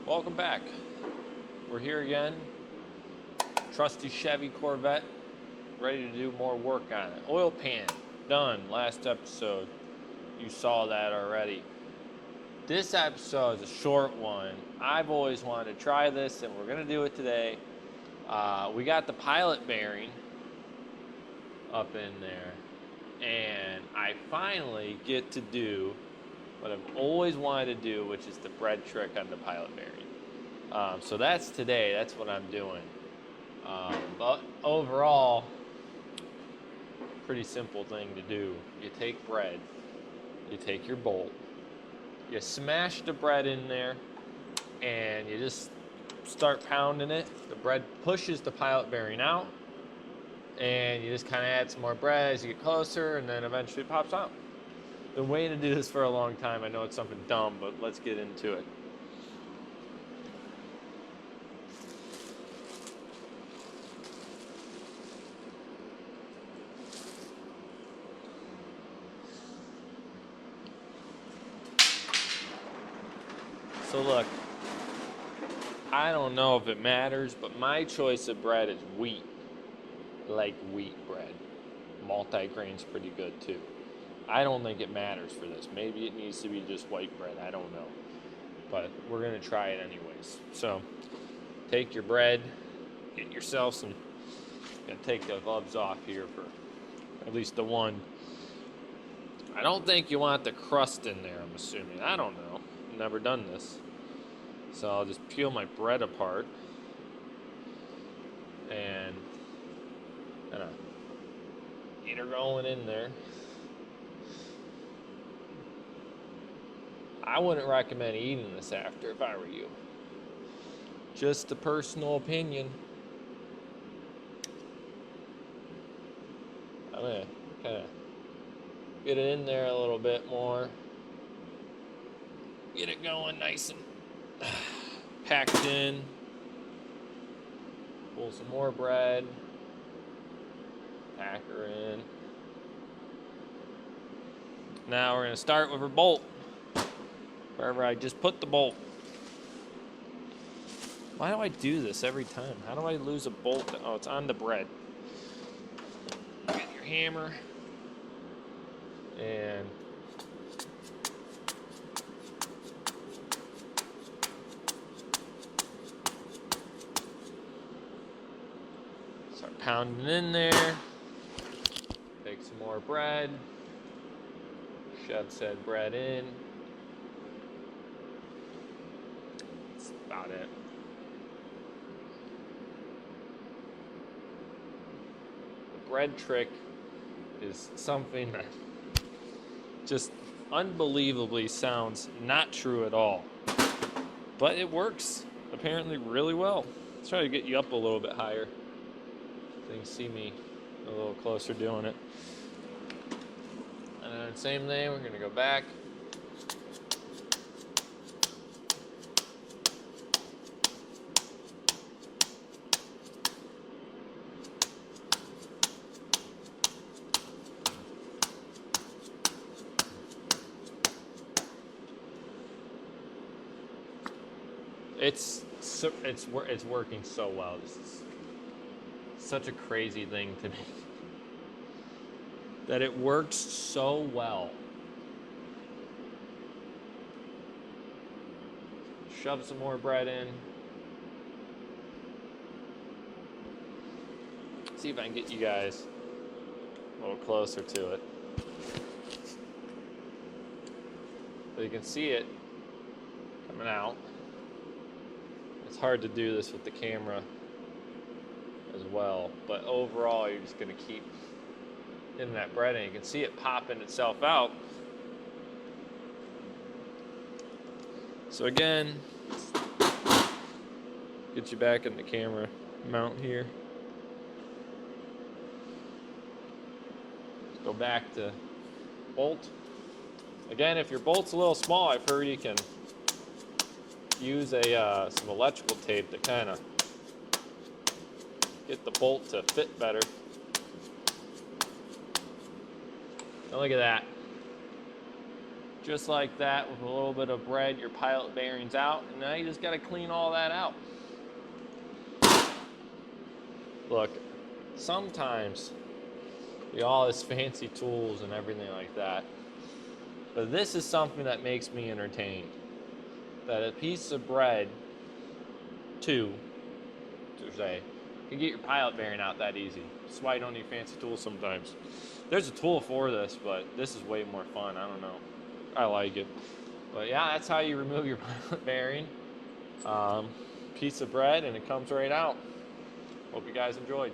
Welcome back. We're here again. Trusty Chevy Corvette, ready to do more work on it. Oil pan, done. Last episode, you saw that already. This episode is a short one. I've always wanted to try this, and we're gonna do it today. We got the pilot bearing up in there, and I finally get to do what I've always wanted to do, which is the bread trick on the pilot bearing. So that's today. That's what I'm doing. But overall, pretty simple thing to do. You take bread, you take your bolt, you smash the bread in there, and you just start pounding it. The bread pushes the pilot bearing out, and you just kind of add some more bread as you get closer, and then eventually it pops out. Been waiting to do this for a long time. I know it's something dumb, but let's get into it. So look, I don't know if it matters, but my choice of bread is wheat. I like wheat bread. Multi-grain's pretty good too. I don't think it matters for this. Maybe it needs to be just white bread. I don't know. But we're going to try it anyways. So take your bread, get yourself some, going to take the gloves off here for at least the one. I don't think you want the crust in there, I'm assuming. I don't know. I've never done this. So I'll just peel my bread apart and kind of get her going in there. I wouldn't recommend eating this after if I were you. Just a personal opinion. I'm gonna kind of get it in there a little bit more. Get it going nice and packed in. Pull some more bread. Pack her in. Now we're gonna start with her bolt. Wherever I just put the bolt. Why do I do this every time? How do I lose a bolt? Oh, it's on the bread. Get your hammer. And start pounding in there. Take some more bread. Shove said bread in. About it. The bread trick is something that just unbelievably sounds not true at all, but it works apparently really well. Let's try to get you up a little bit higher so you can see me a little closer doing it. And then same thing, we're going to go back. It's working so well. This is such a crazy thing to me that it works so well. Shove some more bread in. See if I can get you guys a little closer to it. So you can see it coming out. It's hard to do this with the camera as well, but overall you're just going to keep getting that bread in. You can see it popping itself out. So again, get you back in the camera mount here. Let's go back to bolt. Again, if your bolt's a little small, I've heard you can use some electrical tape to kind of get the bolt to fit better. Now look at that. Just like that, with a little bit of bread, your pilot bearing's out, and now you just gotta clean all that out. Look, sometimes all this fancy tools and everything like that, but this is something that makes me entertained. That a piece of bread, to say, can get your pilot bearing out that easy. That's why you don't need fancy tools sometimes. There's a tool for this, but this is way more fun. I don't know. I like it. But yeah, that's how you remove your pilot bearing. Piece of bread, and it comes right out. Hope you guys enjoyed.